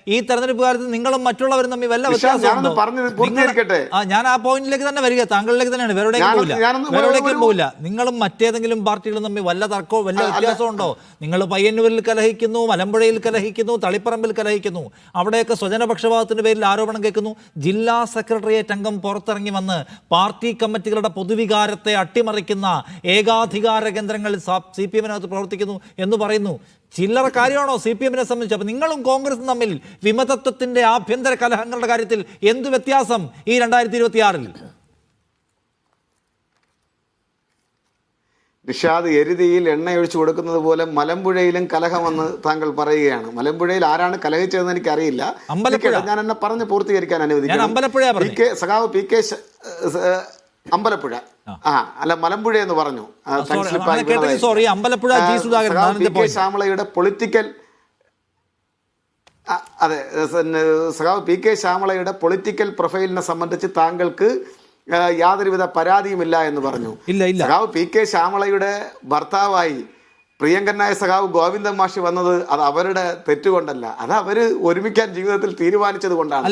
ഈ തെരഞ്ഞെടുപ്പ് കാലത്ത് നിങ്ങളും മറ്റുള്ളവരും തമ്മിൽ വല്ല വ്യത്യാസമുണ്ടോ? ഞാൻ ആ പോയിന്റിലേക്ക് തന്നെ വരിക, താങ്കളിലേക്ക് തന്നെയാണ്, വേറെവിടേക്കും പോകില്ല. നിങ്ങളും മറ്റേതെങ്കിലും പാർട്ടികളും തമ്മിൽ വല്ല തർക്കമോ വല്ല വ്യത്യാസമുണ്ടോ? നിങ്ങൾ പയ്യന്നൂരിൽ കലഹിക്കുന്നു, മലമ്പുഴയിൽ കലഹിക്കുന്നു, തളിപ്പറമ്പിൽ കലഹിക്കുന്നു, അവിടെയൊക്കെ സ്വജനപക്ഷപാതത്തിന്റെ പേരിൽ ആരോപണം കേൾക്കുന്നു. ജില്ലാ സെക്രട്ടേറിയറ്റ് അംഗം പുറത്തിറങ്ങി വന്ന് പാർട്ടി കമ്മിറ്റികളുടെ പൊതുവികാരത്തെ അട്ടിമറിക്കുന്ന ഏകാധികാര കേന്ദ്രങ്ങൾ CPM-നകത്ത് പ്രവർത്തിക്കുന്നു എന്ന് പറയുന്നു. ചില്ലറ കാര്യമാണോ CPM-നെ സംബന്ധിച്ച്? അപ്പൊ നിങ്ങളും കോൺഗ്രസും തമ്മിൽ വിമതത്വത്തിന്റെ ആഭ്യന്തര കലഹങ്ങളുടെ കാര്യത്തിൽ എന്ത് വ്യത്യാസം ഈ 2026-ൽ? നിഷാദ് എരുതിയിൽ എണ്ണയൊഴിച്ചു കൊടുക്കുന്നത് പോലെ മലമ്പുഴയിലും കലഹമെന്ന് താങ്കൾ പറയുകയാണ്. മലമ്പുഴയിൽ ആരാണ് കലഹിച്ചതെന്ന് എനിക്കറിയില്ല. ഞാൻ എന്നെ പറഞ്ഞ് പൂർത്തീകരിക്കാൻ അനുവദിക്കും. സഖാവ് PK അമ്പലപ്പുഴ അല്ല മലമ്പുഴ എന്ന് പറഞ്ഞു. PK ശ്യാമളയുടെ പൊളിറ്റിക്കൽ അതെ സഖാവ് PK ശ്യാമളയുടെ പൊളിറ്റിക്കൽ പ്രൊഫൈലിനെ സംബന്ധിച്ച് താങ്കൾക്ക് യാതൊരുവിധ പരാതിയുമില്ല എന്ന് പറഞ്ഞു. സഖാവ് PK ശ്യാമളയുടെ ഭർത്താവായി പ്രിയങ്കരനായ സഖാവ് ഗോവിന്ദൻ മാഷി വന്നത് അത് അവരുടെ തെറ്റുകൊണ്ടല്ല, അത് അവര് ഒരുമിക്കാൻ ജീവിതത്തിൽ തീരുമാനിച്ചത് കൊണ്ടാണ്.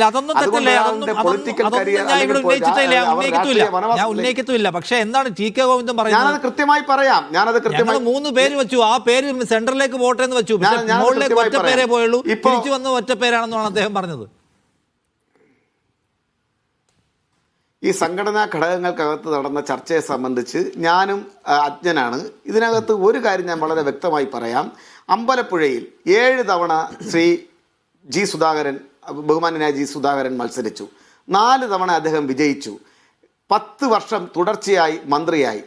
പക്ഷേ എന്താണ് TK ഗോവിന്ദൻ പറയുന്നത്? ഞാനത് കൃത്യമായി പറയാം. ഞാനത് കൃത്യമായി 3 പേര് വെച്ചു, ആ പേര് സെന്ററിലേക്ക് പോട്ടെ എന്ന് വെച്ചു, മുകളിലേക്ക് ഒറ്റ പേരേ പോയുള്ളൂ, തിരിച്ചു വന്ന് ഒറ്റ പേരാണെന്നാണ് അദ്ദേഹം പറഞ്ഞത്. ഈ സംഘടനാ ഘടകങ്ങൾക്കകത്ത് നടന്ന ചർച്ചയെ സംബന്ധിച്ച് ഞാനും അജ്ഞനാണ്. ഇതിനകത്ത് ഒരു കാര്യം ഞാൻ വളരെ വ്യക്തമായി പറയാം. അമ്പലപ്പുഴയിൽ 7 തവണ ശ്രീ G സുധാകരൻ, ബഹുമാന്യനായ G സുധാകരൻ മത്സരിച്ചു. 4 തവണ അദ്ദേഹം വിജയിച്ചു. 10 വർഷം തുടർച്ചയായി മന്ത്രിയായി.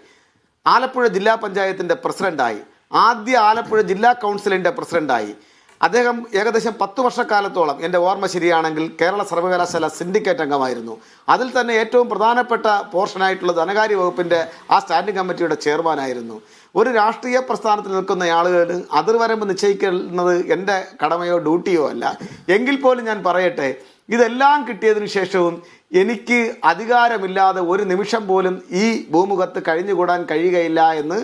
ആലപ്പുഴ ജില്ലാ പഞ്ചായത്തിൻ്റെ പ്രസിഡന്റായി. ആദ്യ ആലപ്പുഴ ജില്ലാ കൗൺസിലിൻ്റെ പ്രസിഡന്റായി. അദ്ദേഹം ഏകദേശം 10 വർഷക്കാലത്തോളം, എൻ്റെ ഓർമ്മ ശരിയാണെങ്കിൽ, കേരള സർവകലാശാല സിൻഡിക്കേറ്റ് അംഗമായിരുന്നു. അതിൽ തന്നെ ഏറ്റവും പ്രധാനപ്പെട്ട പോർഷനായിട്ടുള്ള ധനകാര്യ വകുപ്പിൻ്റെ ആ സ്റ്റാൻഡിംഗ് കമ്മിറ്റിയുടെ ചെയർമാനായിരുന്നു. ഒരു രാഷ്ട്രീയ പ്രസ്ഥാനത്തിൽ നിൽക്കുന്ന ആളുകൾ അതിർവരമ്പ് നിശ്ചയിക്കുന്നത് എൻ്റെ കടമയോ ഡ്യൂട്ടിയോ അല്ല. എങ്കിൽ പോലും ഞാൻ പറയട്ടെ, ഇതെല്ലാം കിട്ടിയതിനു ശേഷവും എനിക്ക് അധികാരമില്ലാതെ ഒരു നിമിഷം പോലും ഈ ഭൂമുഖത്ത് കഴിഞ്ഞുകൂടാൻ കഴിയുകയില്ല എന്ന്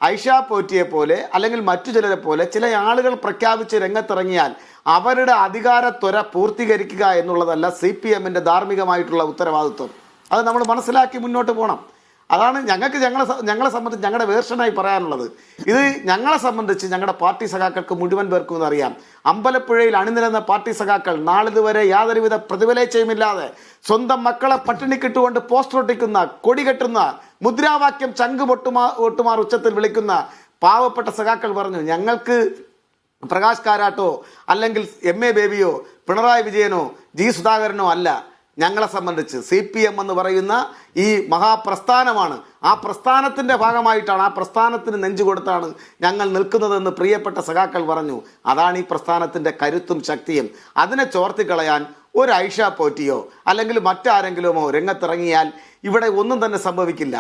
ഐഷ പോറ്റിയെ പോലെ അല്ലെങ്കിൽ മറ്റു ചിലരെ പോലെ ചില ആളുകൾ പ്രഖ്യാപിച്ച് രംഗത്തിറങ്ങിയാൽ അവരുടെ അധികാര ത്വര പൂർത്തീകരിക്കുക എന്നുള്ളതല്ല CPM-ന്റെ ധാർമ്മികമായിട്ടുള്ള ഉത്തരവാദിത്വം. അത് നമ്മൾ മനസ്സിലാക്കി മുന്നോട്ട് പോകണം. അതാണ് ഞങ്ങളെ സംബന്ധിച്ച് ഞങ്ങളുടെ വേർഷനായി പറയാനുള്ളത്. ഇത് ഞങ്ങളെ സംബന്ധിച്ച് ഞങ്ങളുടെ പാർട്ടി സഖാക്കൾക്ക് മുഴുവൻ പേർക്കും എന്നറിയാം. അമ്പലപ്പുഴയിൽ അണിനിരന്ന പാർട്ടി സഖാക്കൾ നാളിതുവരെ യാതൊരുവിധ പ്രതിഫലേച്ഛയുമില്ലാതെ സ്വന്തം മക്കളെ പട്ടിണിക്കിട്ടുകൊണ്ട് പോസ്റ്റർ ഒട്ടിക്കുന്ന, കൊടി കെട്ടുന്ന, മുദ്രാവാക്യം ചങ്ക് ഒട്ടുമാർ ഉച്ചത്തിൽ വിളിക്കുന്ന പാവപ്പെട്ട സഖാക്കൾ പറഞ്ഞു, ഞങ്ങൾക്ക് പ്രകാശ് കാരാട്ടോ അല്ലെങ്കിൽ MA ബേബിയോ പിണറായി വിജയനോ G സുധാകരനോ അല്ല, ഞങ്ങളെ സംബന്ധിച്ച് CPM എന്ന് പറയുന്ന ഈ മഹാപ്രസ്ഥാനമാണ്. ആ പ്രസ്ഥാനത്തിൻ്റെ ഭാഗമായിട്ടാണ്, ആ പ്രസ്ഥാനത്തിന് നെഞ്ചു കൊടുത്താണ് ഞങ്ങൾ നിൽക്കുന്നതെന്ന് പ്രിയപ്പെട്ട സഖാക്കൾ പറഞ്ഞു. അതാണ് ഈ പ്രസ്ഥാനത്തിൻ്റെ കരുത്തും ശക്തിയും. അതിനെ ചോർത്തിക്കളയാൻ ഒരു ഐഷ പോറ്റിയോ അല്ലെങ്കിൽ മറ്റാരെങ്കിലുമോ രംഗത്തിറങ്ങിയാൽ ഇവിടെ ഒന്നും തന്നെ സംഭവിക്കില്ല.